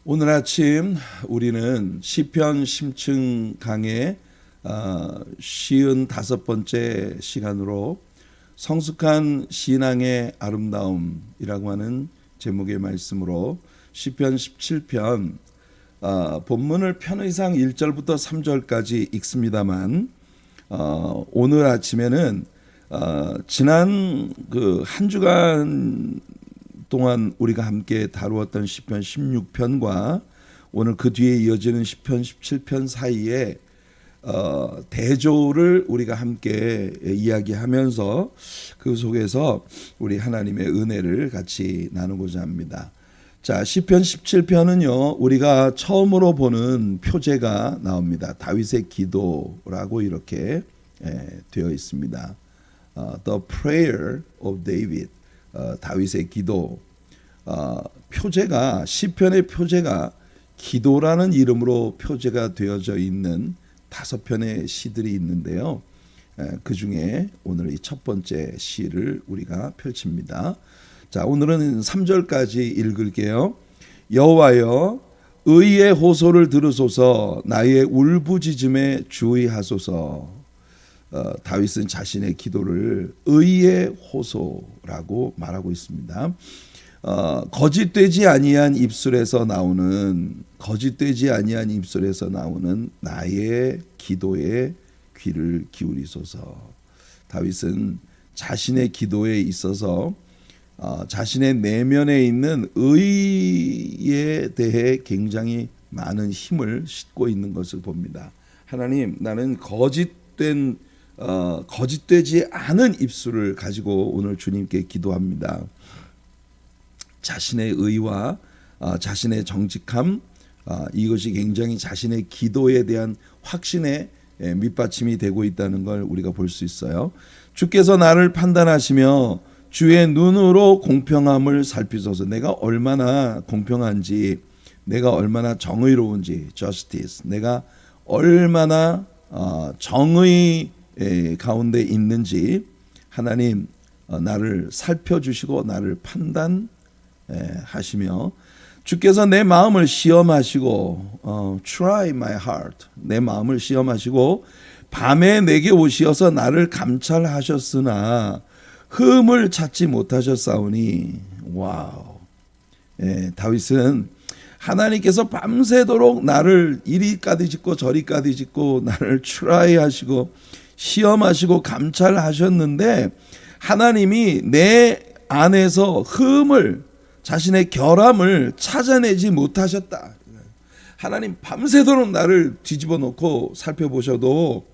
오늘 아침 우리는 시편 심층 강의 55번째 시간으로 성숙한 신앙의 아름다움이라고 하는 제목의 말씀으로 시편 17편 본문을 편의상 1절부터 3절까지 읽습니다만 오늘 아침에는 지난 그 한 주간 동안 우리가 함께 다루었던 시편 16편과 오늘 그 뒤에 이어지는 시편 17편 사이에 대조를 우리가 함께 이야기하면서 그 속에서 우리 하나님의 은혜를 같이 나누고자 합니다. 자, 시편 17편은요, 우리가 처음으로 보는 표제가 나옵니다. 다윗의 기도라고 이렇게 되어 있습니다. The Prayer of David. 다윗의 기도. 표제가 시편의 표제가 기도라는 이름으로 표제가 되어져 있는 5편의 시들이 있는데요. 그 중에 오늘 이 첫 번째 시를 우리가 펼칩니다. 자, 오늘은 3절까지 읽을게요. 여호와여, 의의 호소를 들으소서, 나의 울부짖음에 주의하소서. 다윗은 자신의 기도를 의의 호소라고 말하고 있습니다. 거짓되지 아니한 입술에서 나오는 나의 기도에 귀를 기울이소서. 다윗은 자신의 기도에 있어서 자신의 내면에 있는 의에 대해 굉장히 많은 힘을 싣고 있는 것을 봅니다. 하나님, 나는 거짓되지 않은 입술을 가지고 오늘 주님께 기도합니다. 자신의 의와 자신의 정직함, 이것이 굉장히 자신의 기도에 대한 확신의 밑받침이 되고 있다는 걸 우리가 볼 수 있어요. 주께서 나를 판단하시며 주의 눈으로 공평함을 살피소서. 내가 얼마나 공평한지, 내가 얼마나 정의로운지, justice, 내가 얼마나 정의 가운데 있는지 하나님 나를 살펴주시고 나를 판단하시며 주께서 내 마음을 시험하시고 try my heart, 내 마음을 시험하시고 밤에 내게 오시어서 나를 감찰하셨으나 흠을 찾지 못하셨사오니. 와우. 다윗은 하나님께서 밤새도록 나를 이리 까디짓고 저리 까디짓고 나를 트라이하시고 시험하시고 감찰하셨는데 하나님이 내 안에서 흠을, 자신의 결함을 찾아내지 못하셨다. 하나님 밤새도록 나를 뒤집어 놓고 살펴보셔도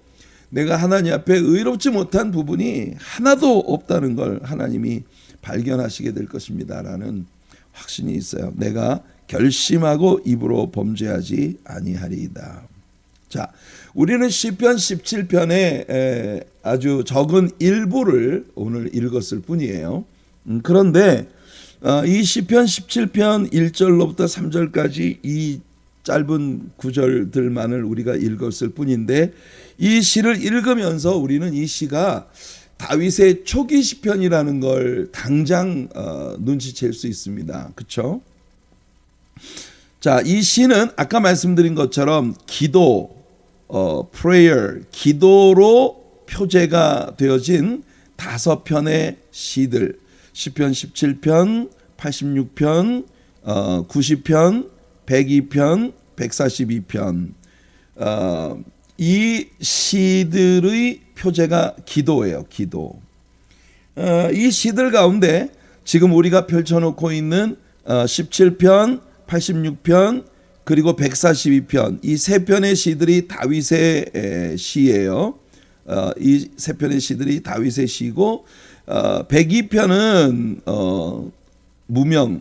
내가 하나님 앞에 의롭지 못한 부분이 하나도 없다는 걸 하나님이 발견하시게 될 것입니다 라는 확신이 있어요. 내가 결심하고 입으로 범죄하지 아니하리이다. 자, 우리는 시편 17편의 아주 적은 일부를 오늘 읽었을 뿐이에요. 그런데 이 시편 17편 1절로부터 3절까지 이 짧은 구절들만을 우리가 읽었을 뿐인데 이 시를 읽으면서 우리는 이 시가 다윗의 초기 시편이라는 걸 당장 눈치챌 수 있습니다. 그렇죠? 자, 이 시는 아까 말씀드린 것처럼 기도, prayer, 기도로 표제가 되어진 5편의 시들, 시편 17편, 86편, 90편, 102편, 142편, 이 시들의 표제가 기도예요. 기도. 이 시들 가운데 지금 우리가 펼쳐놓고 있는 17편, 86편 그리고 142편, 이 세 편의 시들이 다윗의 시예요. 이 세 편의 시들이 다윗의 시고 102편은 무명,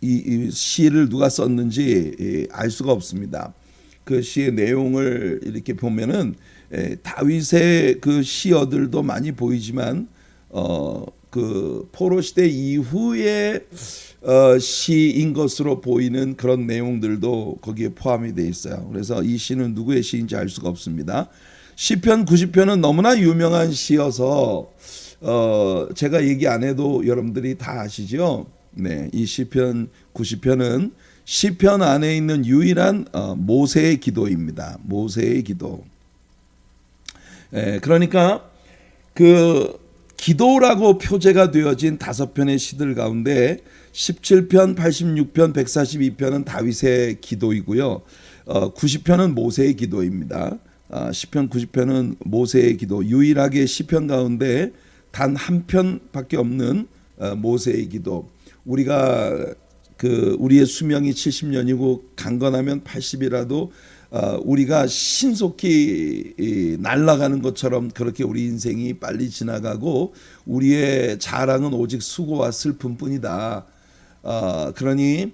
이 시를 누가 썼는지 알 수가 없습니다. 그 시의 내용을 이렇게 보면은 다윗의 그 시어들도 많이 보이지만 그 포로 시대 이후의 시인 것으로 보이는 그런 내용들도 거기에 포함이 되어 있어요. 그래서 이 시는 누구의 시인지 알 수가 없습니다. 시편 90편은 너무나 유명한 시여서 제가 얘기 안 해도 여러분들이 다 아시죠? 네, 이 시편 90편은 시편 안에 있는 유일한 모세의 기도입니다. 모세의 기도. 그러니까 그 기도라고 표제가 되어진 5편의 시들 가운데 17편, 86편, 142편은 다윗의 기도이고요. 90편은 모세의 기도입니다. 시편 90편은 모세의 기도. 유일하게 시편 가운데 단 한 편밖에 없는 모세의 기도. 우리가 우리의 수명이 70년이고 강건하면 80이라도 우리가 신속히 날아가는 것처럼 그렇게 우리 인생이 빨리 지나가고 우리의 자랑은 오직 수고와 슬픔뿐이다. 그러니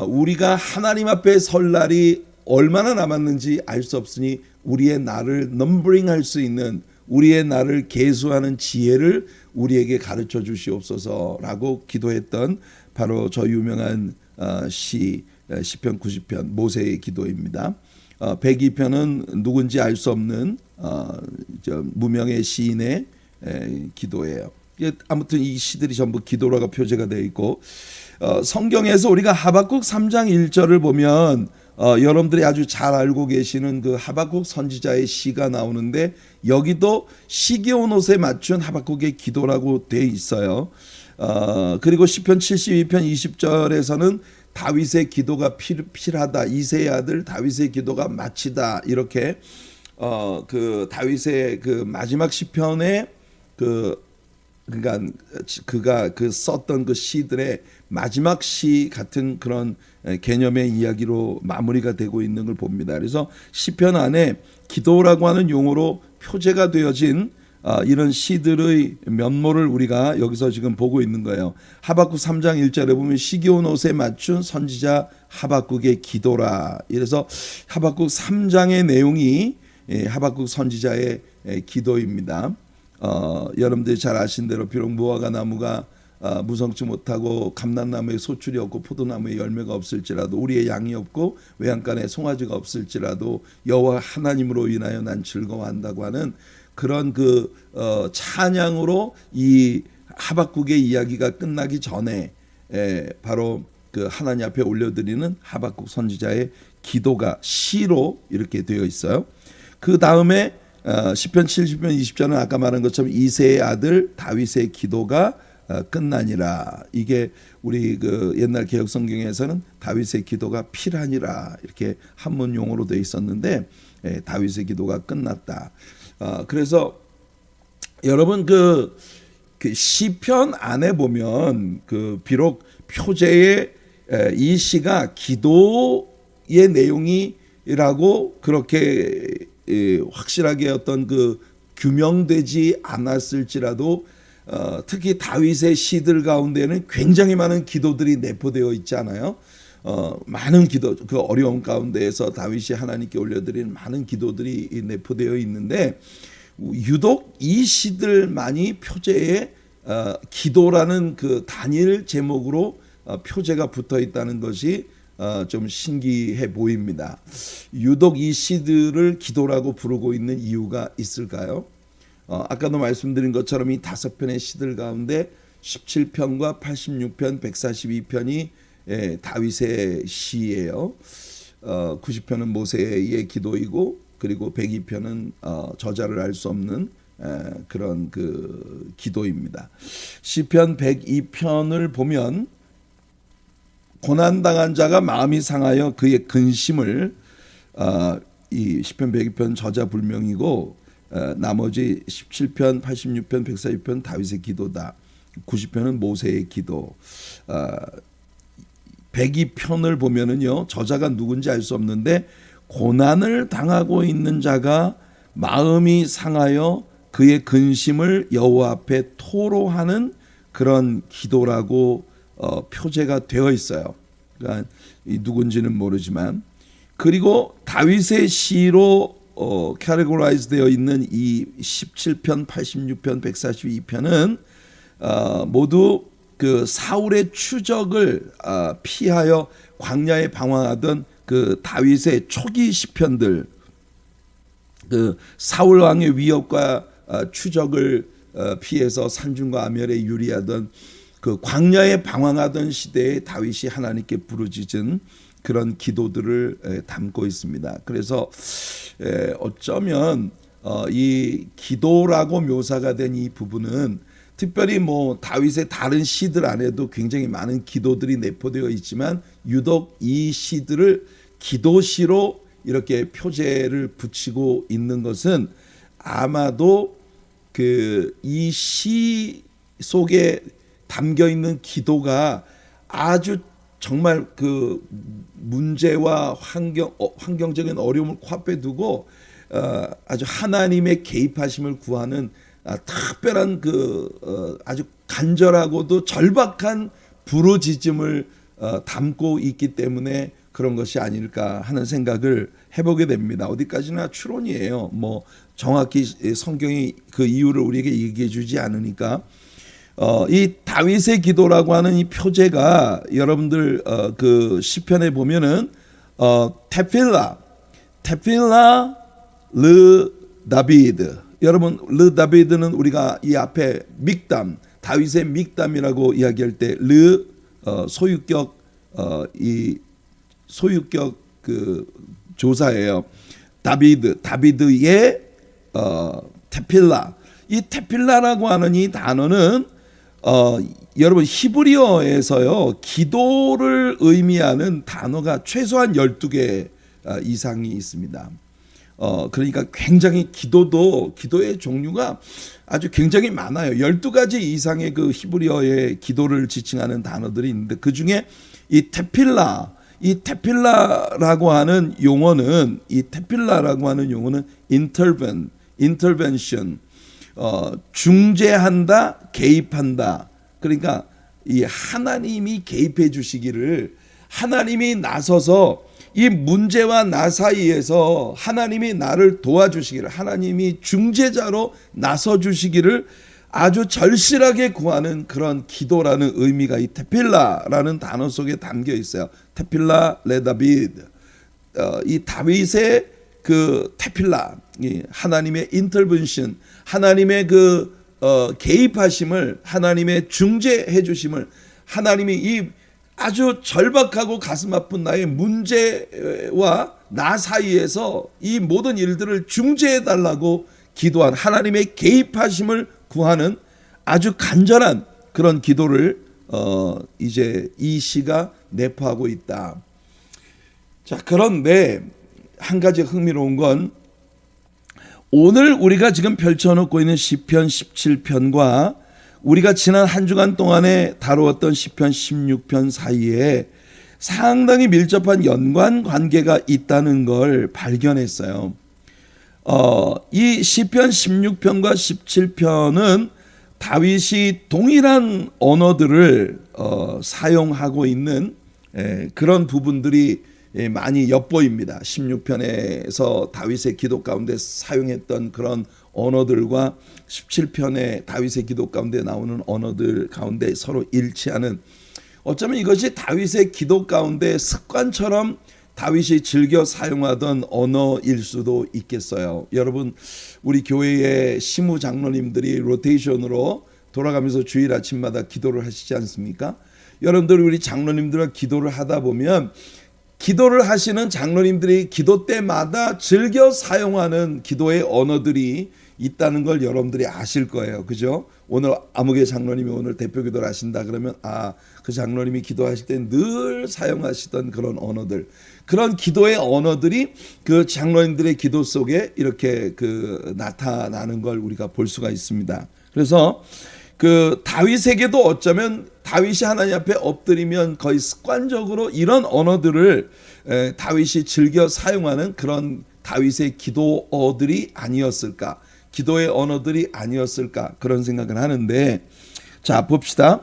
우리가 하나님 앞에 설 날이 얼마나 남았는지 알 수 없으니 우리의 날을 넘버링할 수 있는, 우리의 날을 계수하는 지혜를 우리에게 가르쳐 주시옵소서라고 기도했던 바로 저 유명한 시편 90편 모세의 기도입니다. 102편은 누군지 알 수 없는 무명의 시인의 기도예요. 아무튼 이 시들이 전부 기도라고 표제가 되어 있고, 성경에서 우리가 하박국 3장 1절을 보면 여러분들이 아주 잘 알고 계시는 그 하박국 선지자의 시가 나오는데, 여기도 시기온 옷에 맞춘 하박국의 기도라고 되어 있어요. 그리고 시편 72편 20절에서는 다윗의 기도가 필하다, 이새의 아들 다윗의 기도가 마치다, 이렇게 그 다윗의 그 마지막 시편에 그러니까 그가 썼던 그 시들의 마지막 시 같은 그런 개념의 이야기로 마무리가 되고 있는 걸 봅니다. 그래서 시편 안에 기도라고 하는 용어로 표제가 되어진 이런 시들의 면모를 우리가 여기서 지금 보고 있는 거예요. 하박국 3장 1절에 보면 시기온 옷에 맞춘 선지자 하박국의 기도라. 이래서 하박국 3장의 내용이 하박국 선지자의 기도입니다. 여러분들이 잘 아신 대로 비록 무화과 나무가 무성치 못하고 감람나무에 소출이 없고 포도나무에 열매가 없을지라도, 우리의 양이 없고 외양간에 송아지가 없을지라도 여호와 하나님으로 인하여 난 즐거워한다고 하는 그런 찬양으로 이 하박국의 이야기가 끝나기 전에 바로 그 하나님 앞에 올려드리는 하박국 선지자의 기도가 시로 이렇게 되어 있어요. 그 다음에 시편 70편 20절은 아까 말한 것처럼 이새의 아들 다윗의 기도가 끝나니라. 이게 우리 그 옛날 개혁 성경에서는 다윗의 기도가 필하니라 이렇게 한문 용어로 되어 있었는데, 다윗의 기도가 끝났다. 그래서 여러분 그 시편 안에 보면 비록 표제의 이 시가 기도의 내용이라고 그렇게 확실하게 어떤 규명되지 않았을지라도 특히 다윗의 시들 가운데는 굉장히 많은 기도들이 내포되어 있지 않아요? 많은 기도, 그 어려움 가운데에서 다윗이 하나님께 올려드린 많은 기도들이 내포되어 있는데, 유독 이 시들만이 표제에 기도라는 그 단일 제목으로 표제가 붙어 있다는 것이 좀 신기해 보입니다. 유독 이 시들을 기도라고 부르고 있는 이유가 있을까요? 아까도 말씀드린 것처럼 이 5편의 시들 가운데 17편과 86편, 142편이 다윗의 시예요. 90편은 모세의 기도이고, 그리고 102편은 저자를 알 수 없는 그런 기도입니다. 시편 102편을 보면 고난당한 자가 마음이 상하여 그의 근심을, 이 시편 102편 저자 불명이고, 나머지 17편, 86편, 142편 다윗의 기도다. 90편은 모세의 기도. 102편을 보면은요, 저자가 누군지 알 수 없는데 고난을 당하고 있는 자가 마음이 상하여 그의 근심을 여호와 앞에 토로하는 그런 기도라고 표제가 되어 있어요. 그러니까 누군지는 모르지만, 그리고 다윗의 시로 categorize 되어 있는 이 17편, 86편, 142편은 모두 그 사울의 추적을 피하여 광야에 방황하던 그 다윗의 초기 시편들, 그 사울 왕의 위협과 추적을 피해서 산중과 아멸에 유리하던 그 광야에 방황하던 시대에 다윗이 하나님께 부르짖은 그런 기도들을 담고 있습니다. 그래서 어쩌면 이 기도라고 묘사가 된 이 부분은 특별히 뭐 다윗의 다른 시들 안에도 굉장히 많은 기도들이 내포되어 있지만 유독 이 시들을 기도시로 이렇게 표제를 붙이고 있는 것은 아마도 그 이 시 속에 담겨 있는 기도가 아주 정말 그 문제와 환경적인 어려움을 코앞에 두고 아주 하나님의 개입하심을 구하는 특별한 아주 간절하고도 절박한 부르짖음을 담고 있기 때문에 그런 것이 아닐까 하는 생각을 해보게 됩니다. 어디까지나 추론이에요. 뭐 정확히 성경이 그 이유를 우리에게 얘기해 주지 않으니까 이 다윗의 기도라고 하는 이 표제가 여러분들 그 시편에 보면은 테필라 르 다비드. 여러분 르 다비드는 우리가 이 앞에 믹담 다윗의 믹담이라고 이야기할 때 르 소유격 이 소유격 그 조사예요. 다비드의 테필라. 이 테필라라고 하는 이 단어는 여러분 히브리어에서요 기도를 의미하는 단어가 최소한 12개 이상이 있습니다. 그러니까 굉장히 기도의 종류가 아주 굉장히 많아요. 12가지 이상의 그 히브리어의 기도를 지칭하는 단어들이 있는데 그중에 이 테필라라고 하는 용어는 intervention 중재한다, 개입한다. 그러니까 이 하나님이 개입해 주시기를 하나님이 나서서 이 문제와 나 사이에서 하나님이 나를 도와주시기를 하나님이 중재자로 나서 주시기를 아주 절실하게 구하는 그런 기도라는 의미가 이 테필라라는 단어 속에 담겨 있어요. 테필라 레다비드. 이 다윗의 그 테필라, 하나님의 인터벤션, 하나님의 그 개입하심을, 하나님의 중재해 주심을, 하나님이 이 아주 절박하고 가슴 아픈 나의 문제와 나 사이에서 이 모든 일들을 중재해 달라고 기도한 하나님의 개입하심을 구하는 아주 간절한 그런 기도를 이제 이 시가 내포하고 있다. 자, 그런데 한 가지 흥미로운 건 오늘 우리가 지금 펼쳐놓고 있는 시편 17편과 우리가 지난 한 주간 동안에 다루었던 시편 16편 사이에 상당히 밀접한 연관 관계가 있다는 걸 발견했어요. 이 시편 16편과 17편은 다윗이 동일한 언어들을 사용하고 있는 그런 부분들이 많이 엿보입니다. 16편에서 다윗의 기도 가운데 사용했던 그런 언어들과 17편의 다윗의 기도 가운데 나오는 언어들 가운데 서로 일치하는, 어쩌면 이것이 다윗의 기도 가운데 습관처럼 다윗이 즐겨 사용하던 언어일 수도 있겠어요. 여러분, 우리 교회의 시무 장로님들이 로테이션으로 돌아가면서 주일 아침마다 기도를 하시지 않습니까? 여러분들 우리 장로님들과 기도를 하다 보면 기도를 하시는 장로님들이 기도 때마다 즐겨 사용하는 기도의 언어들이 있다는 걸 여러분들이 아실 거예요. 그죠? 오늘 아무개 장로님이 오늘 대표 기도를 하신다 그러면 그 장로님이 기도하실 때 늘 사용하시던 그런 언어들, 그런 기도의 언어들이 그 장로님들의 기도 속에 이렇게 나타나는 걸 우리가 볼 수가 있습니다. 그래서 그 다윗에게도 어쩌면 다윗이 하나님 앞에 엎드리면 거의 습관적으로 이런 언어들을 다윗이 즐겨 사용하는 그런 다윗의 기도어들이 아니었을까, 기도의 언어들이 아니었을까, 그런 생각을 하는데, 자 봅시다.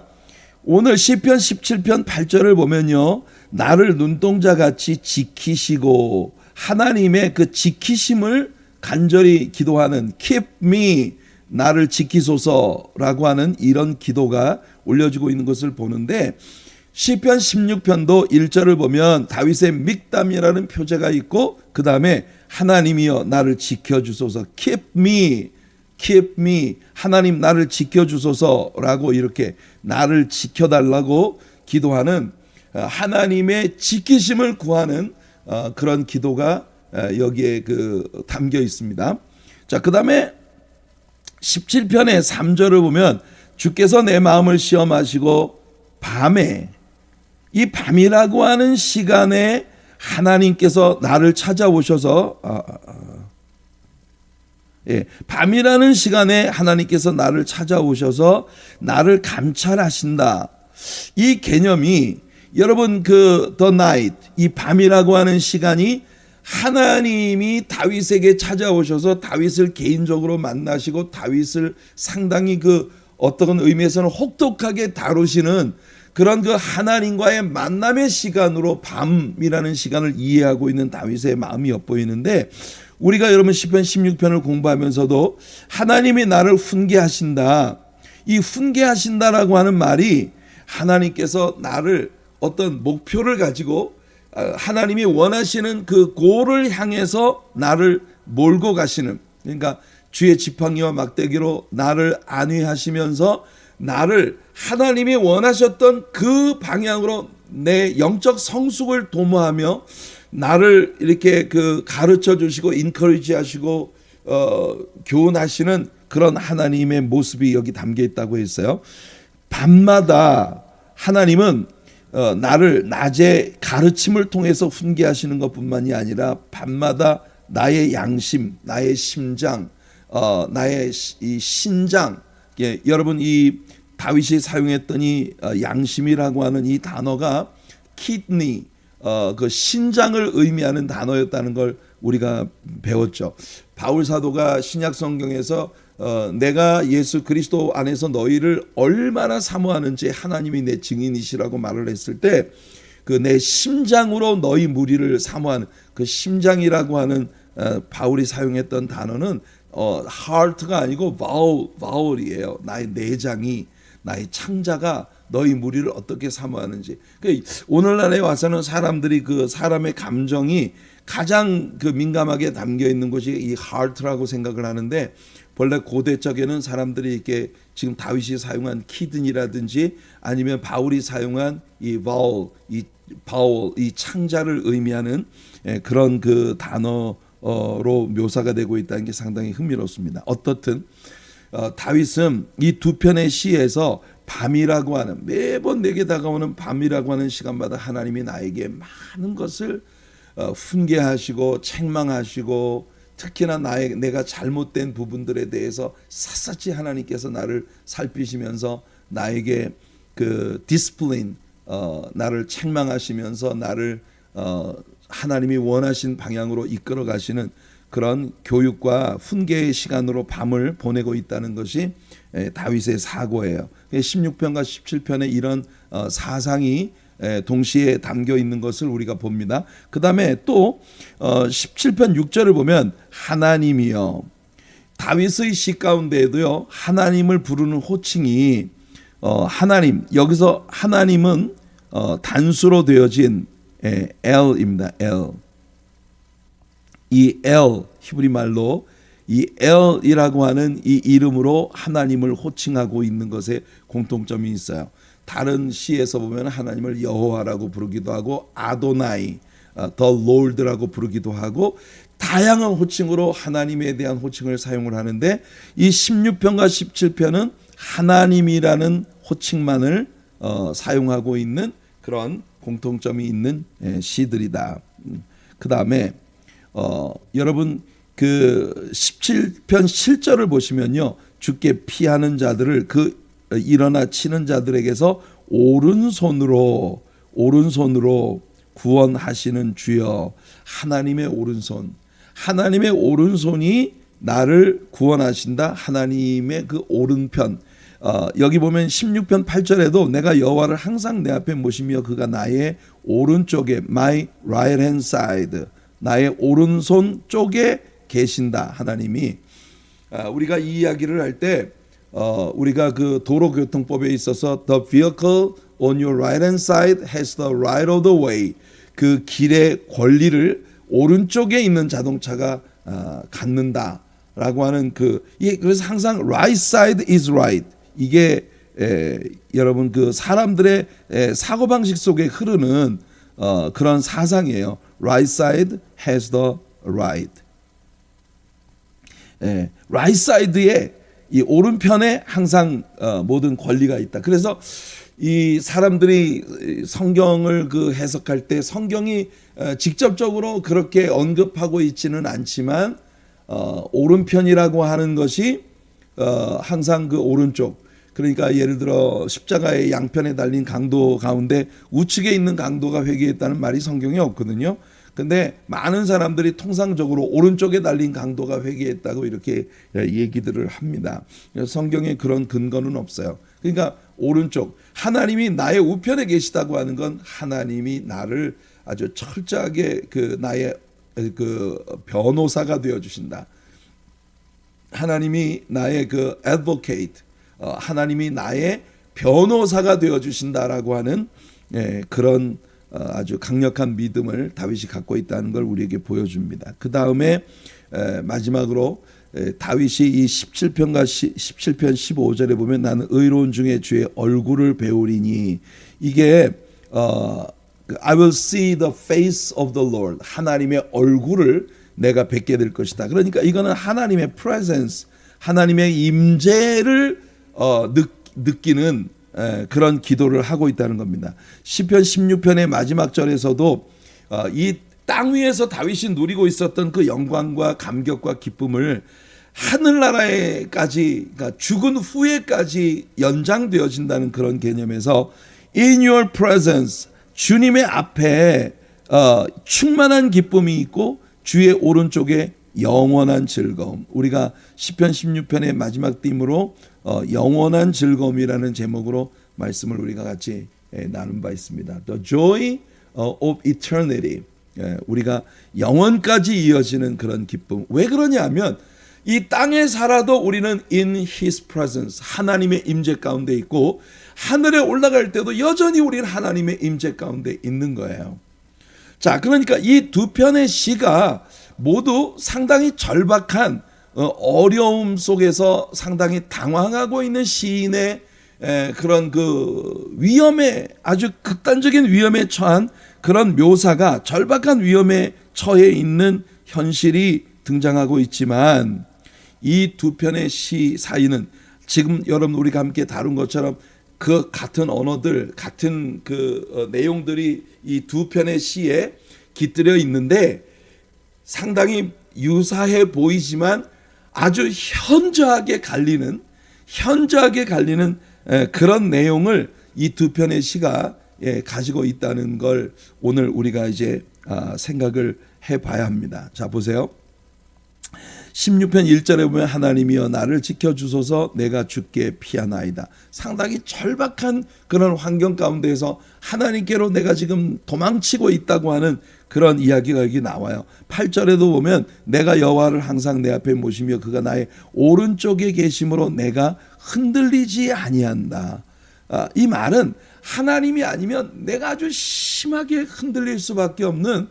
오늘 시편 17편 8절을 보면요, 나를 눈동자같이 지키시고, 하나님의 그 지키심을 간절히 기도하는 keep me, 나를 지키소서라고 하는 이런 기도가 올려지고 있는 것을 보는데, 시편 16편도 1절을 보면 다윗의 믹담이라는 표제가 있고 그 다음에 하나님이여 나를 지켜주소서, keep me, 하나님 나를 지켜주소서라고 이렇게 나를 지켜달라고 기도하는 하나님의 지키심을 구하는 그런 기도가 여기에 담겨 있습니다. 자, 그다음에 17편의 3절을 보면 주께서 내 마음을 시험하시고 밤에, 이 밤이라고 하는 시간에 하나님께서 나를 찾아오셔서 밤이라는 시간에 하나님께서 나를 찾아오셔서 나를 감찰하신다. 이 개념이 여러분 the night, 이 밤이라고 하는 시간이 하나님이 다윗에게 찾아오셔서 다윗을 개인적으로 만나시고 다윗을 상당히 어떤 의미에서는 혹독하게 다루시는 그런 하나님과의 만남의 시간으로 밤이라는 시간을 이해하고 있는 다윗의 마음이 엿보이는데, 우리가 여러분 시편 16편을 공부하면서도 하나님이 나를 훈계하신다, 이 훈계하신다라고 하는 말이 하나님께서 나를 어떤 목표를 가지고 하나님이 원하시는 그 골을 향해서 나를 몰고 가시는, 그러니까 주의 지팡이와 막대기로 나를 안위하시면서 나를 하나님이 원하셨던 그 방향으로 내 영적 성숙을 도모하며 나를 이렇게 가르쳐 주시고 인커리지 하시고 교훈하시는 그런 하나님의 모습이 여기 담겨 있다고 했어요. 밤마다 하나님은 나를 낮에 가르침을 통해서 훈계하시는 것뿐만이 아니라 밤마다 나의 양심, 나의 심장, 나의 이 신장, 여러분 이 다윗이 사용했던 이 양심이라고 하는 이 단어가 키드니, 그 신장을 의미하는 단어였다는 걸 우리가 배웠죠. 바울 사도가 신약 성경에서 내가 예수 그리스도 안에서 너희를 얼마나 사모하는지 하나님이 내 증인이시라고 말을 했을 때 내 심장으로 너희 무리를 사모하는 그 심장이라고 하는 바울이 사용했던 단어는 heart가 아니고 vowel이에요. 나의 내장이, 나의 창자가 너희 무리를 어떻게 사모하는지. 오늘날에 와서는 사람들이 사람의 감정이 가장 민감하게 담겨 있는 것이 이 heart라고 생각을 하는데, 본래 고대 적에는 사람들이 이렇게 지금 다윗이 사용한 키든이라든지 아니면 바울이 사용한 이 vowel, 이 창자를 의미하는 그런 단어로 묘사가 되고 있다는 게 상당히 흥미롭습니다. 어떻든 다윗은 이 두 편의 시에서 밤이라고 하는, 매번 내게 다가오는 밤이라고 하는 시간마다 하나님이 나에게 많은 것을 훈계하시고 책망하시고, 특히나 내가 잘못된 부분들에 대해서 샅샅이 하나님께서 나를 살피시면서 나에게 디스플레인, 나를 책망하시면서 나를 하나님이 원하신 방향으로 이끌어 가시는 그런 교육과 훈계의 시간으로 밤을 보내고 있다는 것이 다윗의 사고예요. 16편과 17편에 이런 사상이 동시에 담겨 있는 것을 우리가 봅니다. 그 다음에 또 17편 6절을 보면 하나님이여, 다윗의 시 가운데에도요 하나님을 부르는 호칭이 하나님, 여기서 하나님은 단수로 되어진 엘입니다. 엘. 이 엘, 히브리 말로 이 엘이라고 하는 이 이름으로 하나님을 호칭하고 있는 것에 공통점이 있어요. 다른 시에서 보면 하나님을 여호와라고 부르기도 하고 아도나이, 더 롤드라고 부르기도 하고 다양한 호칭으로 하나님에 대한 호칭을 사용을 하는데, 이 16편과 17편은 하나님이라는 호칭만을 사용하고 있는 그런 공통점이 있는 시들이다. 그 다음에 여러분 17편 7절을 보시면요, 주께 피하는 자들을 일어나 치는 자들에게서 오른손으로 구원하시는 주여, 하나님의 오른손, 하나님의 오른손이 나를 구원하신다. 하나님의 오른편. 여기 보면 16편 8절에도 내가 여호와를 항상 내 앞에 모시며 그가 나의 오른쪽에, my right hand side, 나의 오른손 쪽에 계신다. 하나님이 우리가 이 이야기를 할 때 우리가 도로교통법에 있어서 the vehicle on your right hand side has the right of the way, 그 길의 권리를 오른쪽에 있는 자동차가 갖는다라고 하는 그래서 항상 right side is right, 이게 여러분 그 사람들의 사고방식 속에 흐르는 그런 사상이에요. Right side has the right. right side에 이 오른편에 항상 모든 권리가 있다. 그래서 이 사람들이 성경을 그 해석할 때 성경이 직접적으로 그렇게 언급하고 있지는 않지만 오른편이라고 하는 것이 항상 그 오른쪽, 그러니까 예를 들어 십자가의 양편에 달린 강도 가운데 우측에 있는 강도가 회개했다는 말이 성경에 없거든요. 근데 많은 사람들이 통상적으로 오른쪽에 달린 강도가 회개했다고 이렇게 얘기들을 합니다. 성경에 그런 근거는 없어요. 그러니까 오른쪽, 하나님이 나의 우편에 계시다고 하는 건 하나님이 나를 아주 철저하게 그 나의 그 변호사가 되어 주신다. 하나님이 나의 그 advocate, 하나님이 나의 변호사가 되어 주신다라고 하는 그런 아주 강력한 믿음을 다윗이 갖고 있다는 걸 우리에게 보여줍니다. 그 다음에 마지막으로 다윗이 이 17편 15절에 보면 나는 의로운 중에 주의 얼굴을 배우리니, 이게 I will see the face of the Lord, 하나님의 얼굴을 내가 뵙게 될 것이다. 그러니까 이거는 하나님의 presence, 하나님의 임재를 느끼는 그런 기도를 하고 있다는 겁니다. 시편 16편의 마지막 절에서도 이 땅 위에서 다윗이 누리고 있었던 그 영광과 감격과 기쁨을 하늘나라에까지, 그러니까 죽은 후에까지 연장되어진다는 그런 개념에서 In your presence, 주님의 앞에 충만한 기쁨이 있고 주의 오른쪽에 영원한 즐거움. 우리가 시편 16편의 마지막 띠므로 영원한 즐거움이라는 제목으로 말씀을 우리가 같이 나눈 바 있습니다. The joy of eternity. 우리가 영원까지 이어지는 그런 기쁨. 왜 그러냐면 이 땅에 살아도 우리는 in His presence, 하나님의 임재 가운데 있고, 하늘에 올라갈 때도 여전히 우리는 하나님의 임재 가운데 있는 거예요. 자, 그러니까 이 두 편의 시가 모두 상당히 절박한 어려움 속에서 상당히 당황하고 있는 시인의 그런 그 위험에, 아주 극단적인 위험에 처한 그런 묘사가, 절박한 위험에 처해 있는 현실이 등장하고 있지만, 이 두 편의 시 사이는 지금 여러분 우리가 함께 다룬 것처럼 그 같은 언어들, 같은 그 내용들이 이 두 편의 시에 깃들여 있는데 상당히 유사해 보이지만 아주 현저하게 갈리는 그런 내용을 이 두 편의 시가 가지고 있다는 걸 오늘 우리가 이제 생각을 해봐야 합니다. 자, 보세요. 16편 1절에 보면 하나님이여 나를 지켜주소서 내가 주께 피하나이다. 상당히 절박한 그런 환경 가운데에서 하나님께로 내가 지금 도망치고 있다고 하는 그런 이야기가 여기 나와요. 8절에도 보면 내가 여호와를 항상 내 앞에 모시며 그가 나의 오른쪽에 계심으로 내가 흔들리지 아니한다. 이 말은 하나님이 아니면 내가 아주 심하게 흔들릴 수밖에 없는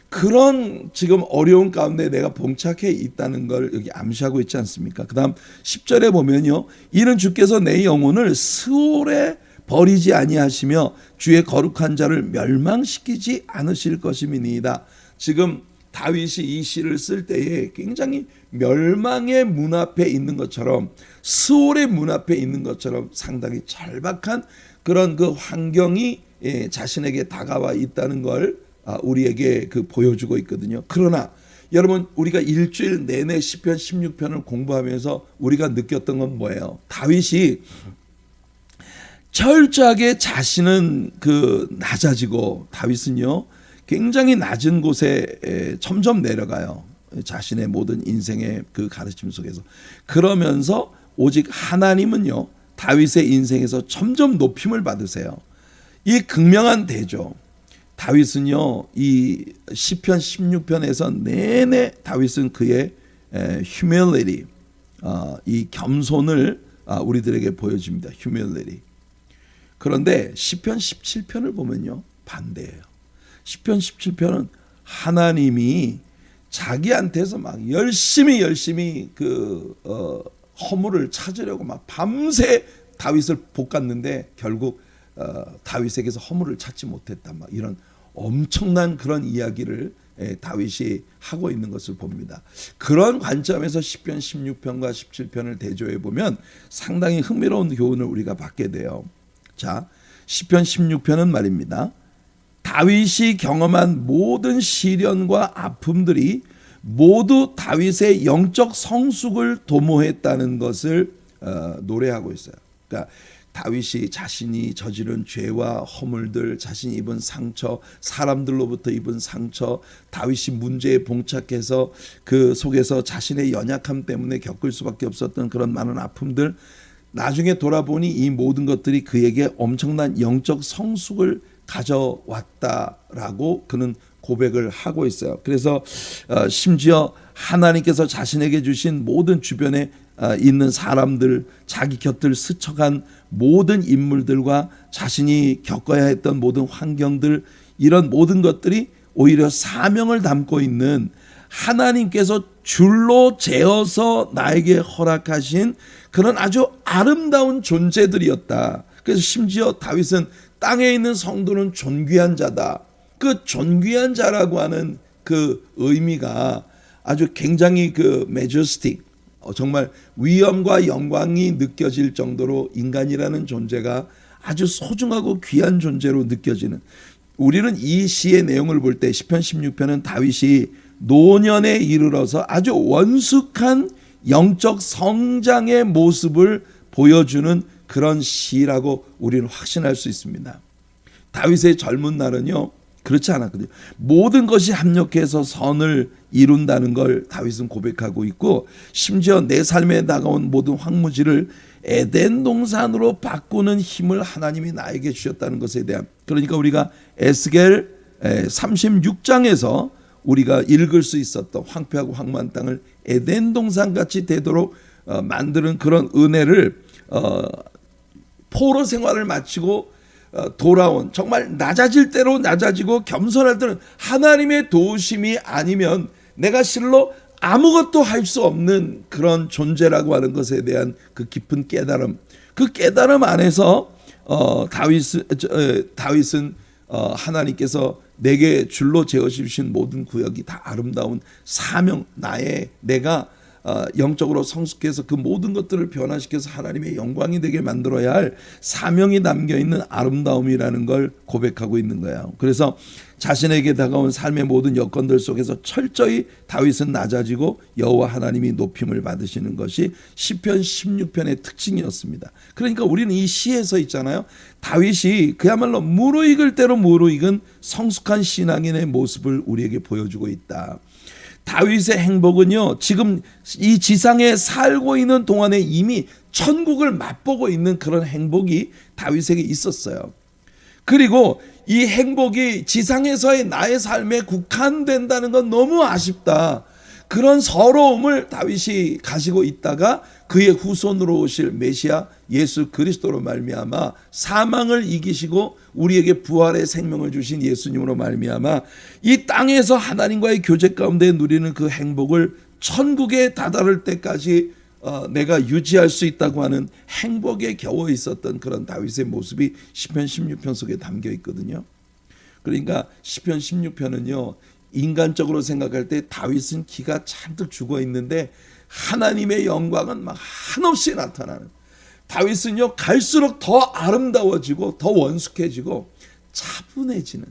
그런 지금 어려운 가운데 내가 봉착해 있다는 걸 여기 암시하고 있지 않습니까? 그 다음 10절에 보면요, 이는 주께서 내 영혼을 스올에 버리지 아니하시며 주의 거룩한 자를 멸망시키지 않으실 것임이니이다. 지금 다윗이 이 시를 쓸 때에 굉장히 멸망의 문 앞에 있는 것처럼, 스올의 문 앞에 있는 것처럼 상당히 절박한 그런 그 환경이 자신에게 다가와 있다는 걸 우리에게 그 보여주고 있거든요. 그러나 여러분, 우리가 일주일 내내 시편 16편을 공부하면서 우리가 느꼈던 건 뭐예요? 다윗이 철저하게 자신은 그 낮아지고, 다윗은요 굉장히 낮은 곳에 점점 내려가요. 자신의 모든 인생의 그 가르침 속에서. 그러면서 오직 하나님은요 다윗의 인생에서 점점 높임을 받으세요. 이 극명한 대조. 다윗은요 이 시편 16편에서 내내 다윗은 그의 humility, 이 겸손을 우리들에게 보여줍니다. humility. 그런데 시편 17편을 보면요 반대예요. 시편 17편은 하나님이 자기한테서 막 열심히 그 허물을 찾으려고 막 밤새 다윗을 볶았는데 결국 다윗에게서 허물을 찾지 못했다. 막 이런 엄청난 그런 이야기를 다윗이 하고 있는 것을 봅니다. 그런 관점에서 시편 16편과 17편을 대조해 보면 상당히 흥미로운 교훈을 우리가 받게 돼요. 자, 시편 16편은 말입니다. 다윗이 경험한 모든 시련과 아픔들이 모두 다윗의 영적 성숙을 도모했다는 것을 노래하고 있어요. 그러니까 다윗이 자신이 저지른 죄와 허물들, 자신이 입은 상처, 사람들로부터 입은 상처, 다윗이 문제에 봉착해서 그 속에서 자신의 연약함 때문에 겪을 수밖에 없었던 그런 많은 아픔들, 나중에 돌아보니 이 모든 것들이 그에게 엄청난 영적 성숙을 가져왔다라고 그는 고백을 하고 있어요. 그래서 심지어 하나님께서 자신에게 주신 모든 주변에 있는 사람들, 자기 곁을 스쳐간 모든 인물들과 자신이 겪어야 했던 모든 환경들, 이런 모든 것들이 오히려 사명을 담고 있는 하나님께서 줄로 재어서 나에게 허락하신 그런 아주 아름다운 존재들이었다. 그래서 심지어 다윗은 땅에 있는 성도는 존귀한 자다. 그 존귀한 자라고 하는 그 의미가 아주 굉장히 그 majestic, 정말 위엄과 영광이 느껴질 정도로 인간이라는 존재가 아주 소중하고 귀한 존재로 느껴지는, 우리는 이 시의 내용을 볼 때 시편 16편은 다윗이 노년에 이르러서 아주 원숙한 영적 성장의 모습을 보여주는 그런 시라고 우리는 확신할 수 있습니다. 다윗의 젊은 날은요 그렇지 않았거든요. 모든 것이 합력해서 선을 이룬다는 걸 다윗은 고백하고 있고, 심지어 내 삶에 다가온 모든 황무지를 에덴 동산으로 바꾸는 힘을 하나님이 나에게 주셨다는 것에 대한, 그러니까 우리가 에스겔 36장에서 우리가 읽을 수 있었던 황폐하고 황무한 땅을 에덴 동산같이 되도록 만드는 그런 은혜를 포로 생활을 마치고 돌아온, 정말 낮아질 대로 낮아지고 겸손할 때는 하나님의 도우심이 아니면 내가 실로 아무것도 할 수 없는 그런 존재라고 하는 것에 대한 그 깊은 깨달음, 그 깨달음 안에서 다윗은 하나님께서 내게 줄로 재어주신 모든 구역이 다 아름다운 사명, 내가 영적으로 성숙해서 그 모든 것들을 변화시켜서 하나님의 영광이 되게 만들어야 할 사명이 담겨있는 아름다움이라는 걸 고백하고 있는 거예요. 그래서 자신에게 다가온 삶의 모든 여건들 속에서 철저히 다윗은 낮아지고 여호와 하나님이 높임을 받으시는 것이 시편 16편의 특징이었습니다. 그러니까 우리는 이 시에서 있잖아요, 다윗이 그야말로 무르익을 대로 무르익은 성숙한 신앙인의 모습을 우리에게 보여주고 있다. 다윗의 행복은요, 지금 이 지상에 살고 있는 동안에 이미 천국을 맛보고 있는 그런 행복이 다윗에게 있었어요. 그리고 이 행복이 지상에서의 나의 삶에 국한된다는 건 너무 아쉽다. 그런 서러움을 다윗이 가지고 있다가 그의 후손으로 오실 메시아 예수 그리스도로 말미암아 사망을 이기시고 우리에게 부활의 생명을 주신 예수님으로 말미암아 이 땅에서 하나님과의 교제 가운데 누리는 그 행복을 천국에 다다를 때까지 내가 유지할 수 있다고 하는 행복에 겨워 있었던 그런 다윗의 모습이 시편 16편 속에 담겨 있거든요. 그러니까 시편 16편은요, 인간적으로 생각할 때 다윗은 기가 잔뜩 죽어 있는데 하나님의 영광은 막 한없이 나타나는, 다윗은요 갈수록 더 아름다워지고 더 원숙해지고 차분해지는,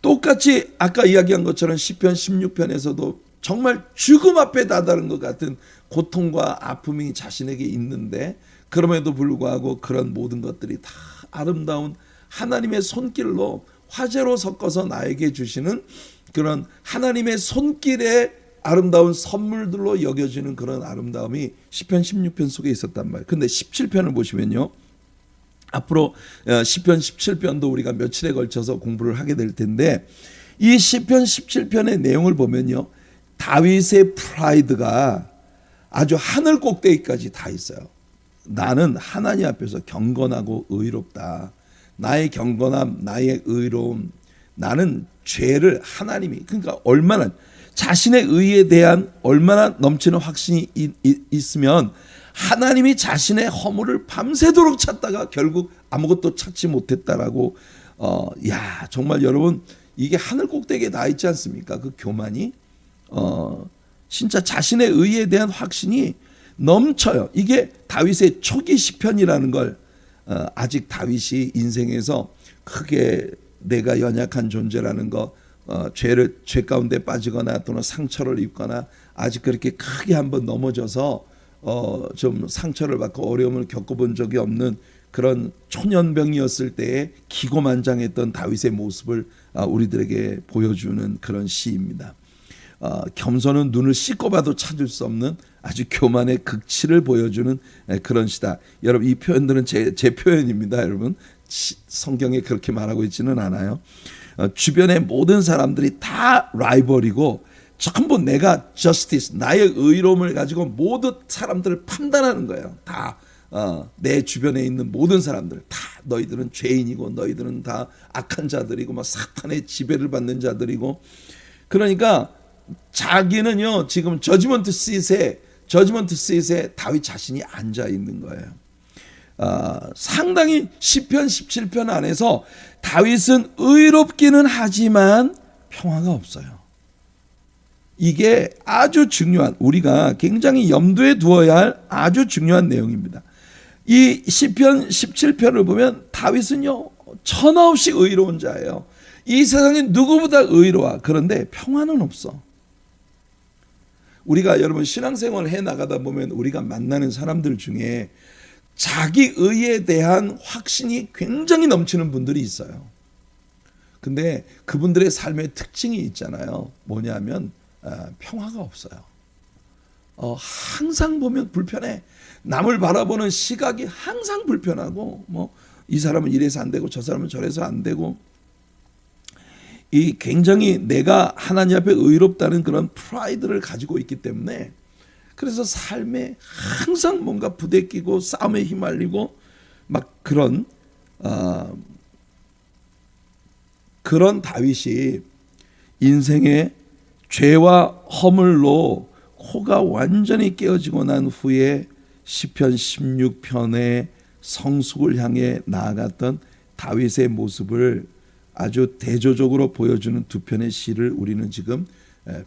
똑같이 아까 이야기한 것처럼 시편 16편에서도 정말 죽음 앞에 다다른 것 같은 고통과 아픔이 자신에게 있는데 그럼에도 불구하고 그런 모든 것들이 다 아름다운 하나님의 손길로 화제로 섞어서 나에게 주시는 그런 하나님의 손길의 아름다운 선물들로 여겨지는 그런 아름다움이 시편 16편 속에 있었단 말이에요. 근데 17편을 보시면요, 앞으로 시편 17편도 우리가 며칠에 걸쳐서 공부를 하게 될 텐데 이 시편 17편의 내용을 보면요, 다윗의 프라이드가 아주 하늘 꼭대기까지 다 있어요. 나는 하나님 앞에서 경건하고 의롭다. 나의 경건함, 나의 의로움, 나는 죄를 하나님이, 그러니까 얼마나 자신의 의에 대한 얼마나 넘치는 확신이 있으면 하나님이 자신의 허물을 밤새도록 찾다가 결국 아무것도 찾지 못했다라고. 야, 정말 여러분, 이게 하늘 꼭대기에 나 있지 않습니까? 그 교만이 진짜 자신의 의에 대한 확신이 넘쳐요. 이게 다윗의 초기 시편이라는 걸 아직 다윗이 인생에서 크게 내가 연약한 존재라는 거, 죄 가운데 빠지거나 또는 상처를 입거나 아직 그렇게 크게 한번 넘어져서 좀 상처를 받고 어려움을 겪어본 적이 없는 그런 초년병이었을 때에 기고만장했던 다윗의 모습을 우리들에게 보여주는 그런 시입니다. 겸손은 눈을 씻고 봐도 찾을 수 없는 아주 교만의 극치를 보여주는 그런 시다. 여러분, 이 표현들은 제 표현입니다. 여러분, 성경에 그렇게 말하고 있지는 않아요. 주변의 모든 사람들이 다 라이벌이고 전부 내가 justice, 나의 의로움을 가지고 모든 사람들을 판단하는 거예요. 다 내 주변에 있는 모든 사람들 다 너희들은 죄인이고 너희들은 다 악한 자들이고 막 사탄의 지배를 받는 자들이고, 그러니까 자기는요 지금 저지먼트 시트에 다윗 자신이 앉아 있는 거예요. 상당히 시편 17편 안에서 다윗은 의롭기는 하지만 평화가 없어요. 이게 아주 중요한, 우리가 굉장히 염두에 두어야 할 아주 중요한 내용입니다. 이 시편 17편을 보면 다윗은요 천하 없이 의로운 자예요. 이 세상에 누구보다 의로워. 그런데 평화는 없어. 우리가 여러분 신앙생활을 해나가다 보면 우리가 만나는 사람들 중에 자기 의에 대한 확신이 굉장히 넘치는 분들이 있어요. 근데 그분들의 삶의 특징이 있잖아요. 뭐냐면 평화가 없어요. 항상 보면 불편해. 남을 바라보는 시각이 항상 불편하고, 이 사람은 이래서 안 되고 저 사람은 저래서 안 되고, 이 굉장히 내가 하나님 앞에 의롭다는 그런 프라이드를 가지고 있기 때문에, 그래서 삶에 항상 뭔가 부대끼고 싸움에 휘말리고 막 그런 다윗이 인생의 죄와 허물로 코가 완전히 깨어지고 난 후에 시편 16편의 성숙을 향해 나아갔던 다윗의 모습을 아주 대조적으로 보여주는 두 편의 시를 우리는 지금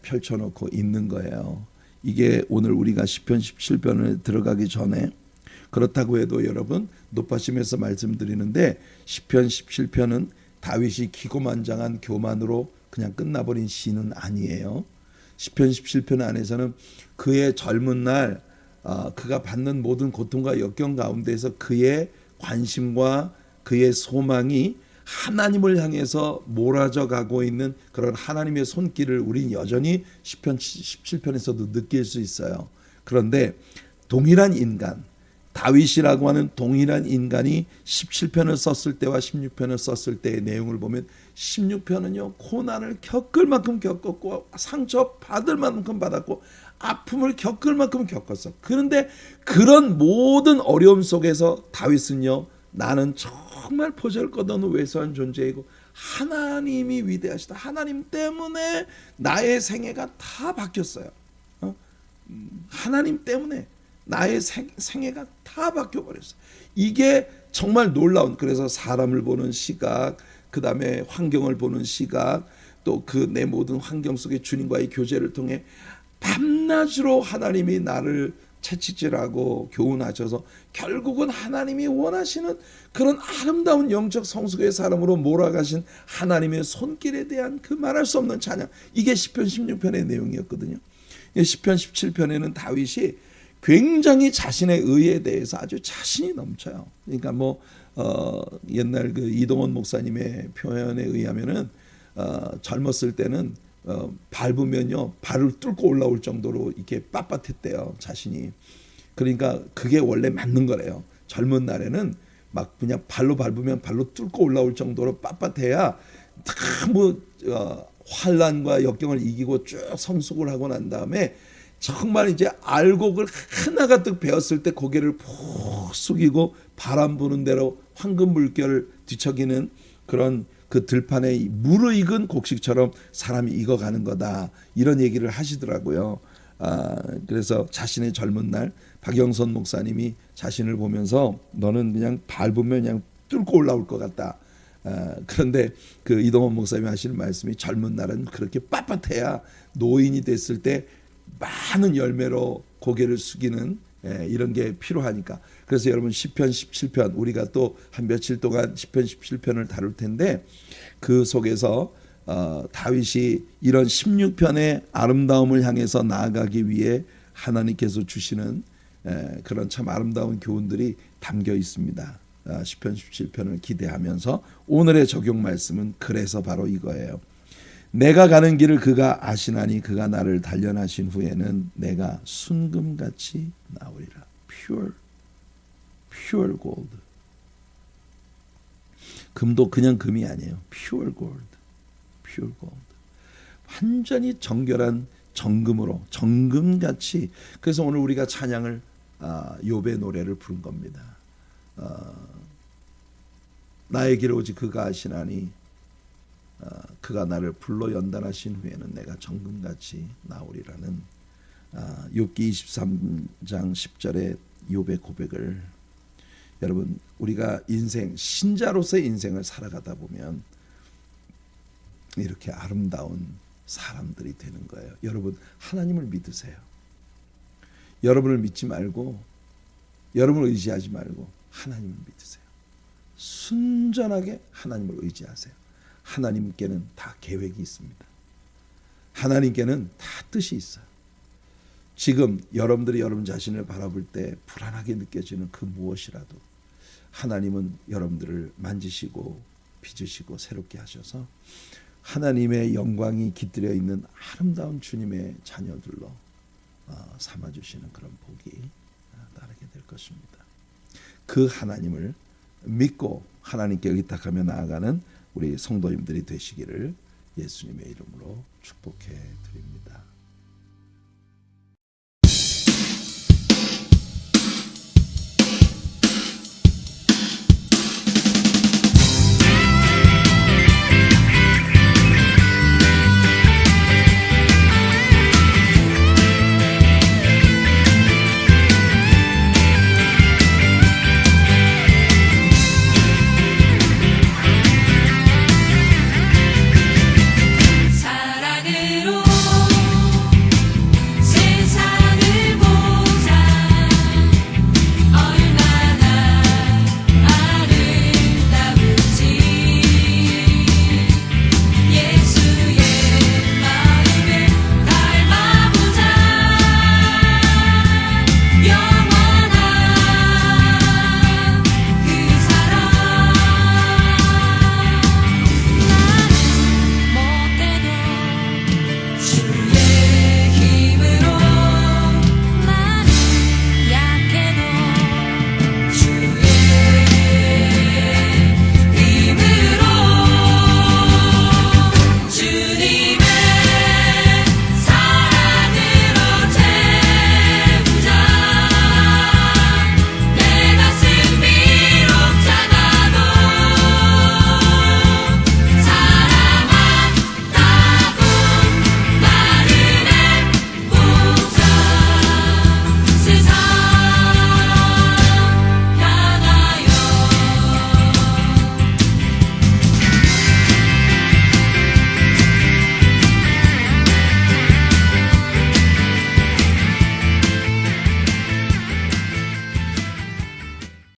펼쳐놓고 있는 거예요. 이게 오늘 우리가 시편 17편을 들어가기 전에, 그렇다고 해도 여러분 높아심에서 말씀드리는데 시편 17편은 다윗이 기고만장한 교만으로 그냥 끝나버린 시는 아니에요. 시편 17편 안에서는 그의 젊은 날 그가 받는 모든 고통과 역경 가운데서 그의 관심과 그의 소망이 하나님을 향해서 몰아져 가고 있는 그런 하나님의 손길을 우린 여전히 시편 17편에서도 느낄 수 있어요. 그런데 동일한 인간, 다윗이라고 하는 동일한 인간이 17편을 썼을 때와 16편을 썼을 때의 내용을 보면 16편은요 고난을 겪을 만큼 겪었고 상처 받을 만큼 받았고 아픔을 겪을 만큼 겪었어. 그런데 그런 모든 어려움 속에서 다윗은요, 나는 정말 보잘것없는 왜소한 존재이고 하나님이 위대하시다. 하나님 때문에 나의 생애가 다 바뀌었어요. 하나님 때문에 나의 생애가 다 바뀌어버렸어요. 이게 정말 놀라운, 그래서 사람을 보는 시각, 그 다음에 환경을 보는 시각, 또 그 내 모든 환경 속에 주님과의 교제를 통해 밤낮으로 하나님이 나를 채찍질하고 교훈하셔서 결국은 하나님이 원하시는 그런 아름다운 영적 성숙의 사람으로 몰아가신 하나님의 손길에 대한 그 말할 수 없는 찬양, 이게 시편 16편의 내용이었거든요. 시편 17편에는 다윗이 굉장히 자신의 의에 대해서 아주 자신이 넘쳐요. 그러니까 옛날 그 이동원 목사님의 표현에 의하면은 젊었을 때는 밟으면요 발을 뚫고 올라올 정도로 이렇게 빳빳했대요, 자신이. 그러니까 그게 원래 맞는 거래요. 젊은 날에는 막 그냥 발로 밟으면 발로 뚫고 올라올 정도로 빳빳해야 환난과 역경을 이기고 쭉 성숙을 하고 난 다음에 정말 이제 알곡을 하나가득 베었을 때 고개를 푹 숙이고 바람 부는 대로 황금 물결을 뒤척이는 그런 그 들판에 무르익은 곡식처럼 사람이 익어가는 거다, 이런 얘기를 하시더라고요. 그래서 자신의 젊은 날 박영선 목사님이 자신을 보면서 너는 그냥 밟으면 그냥 뚫고 올라올 것 같다. 그런데 그 이동원 목사님이 하시는 말씀이 젊은 날은 그렇게 빳빳해야 노인이 됐을 때 많은 열매로 고개를 숙이는 이런 게 필요하니까. 그래서 여러분 시편 17편 우리가 또 한 며칠 동안 시편 17편을 다룰 텐데 그 속에서 다윗이 이런 16편의 아름다움을 향해서 나아가기 위해 하나님께서 주시는 그런 참 아름다운 교훈들이 담겨 있습니다. 시편 17편을 기대하면서 오늘의 적용 말씀은 그래서 바로 이거예요. 내가 가는 길을 그가 아시나니 그가 나를 단련하신 후에는 내가 순금같이 나오리라. pure gold. 금도 그냥 금이 아니에요. pure gold. 완전히 정결한 정금으로 정금같이. 그래서 오늘 우리가 찬양을 욥의 노래를 부른 겁니다. 나의 길을 오직 그가 아시나니 그가 나를 불러 연단하신 후에는 내가 정금같이 나오리라는 욥기 23장 10절의 욥의 고백을 여러분 우리가 인생 신자로서의 인생을 살아가다 보면 이렇게 아름다운 사람들이 되는 거예요. 여러분 하나님을 믿으세요. 여러분을 믿지 말고 여러분을 의지하지 말고 하나님을 믿으세요. 순전하게 하나님을 의지하세요. 하나님께는 다 계획이 있습니다. 하나님께는 다 뜻이 있어요. 지금 여러분들이 여러분 자신을 바라볼 때 불안하게 느껴지는 그 무엇이라도 하나님은 여러분들을 만지시고 빚으시고 새롭게 하셔서 하나님의 영광이 깃들여 있는 아름다운 주님의 자녀들로 삼아주시는 그런 복이 따르게 될 것입니다. 그 하나님을 믿고 하나님께 의탁하며 나아가는 우리 성도님들이 되시기를 예수님의 이름으로 축복해 드립니다.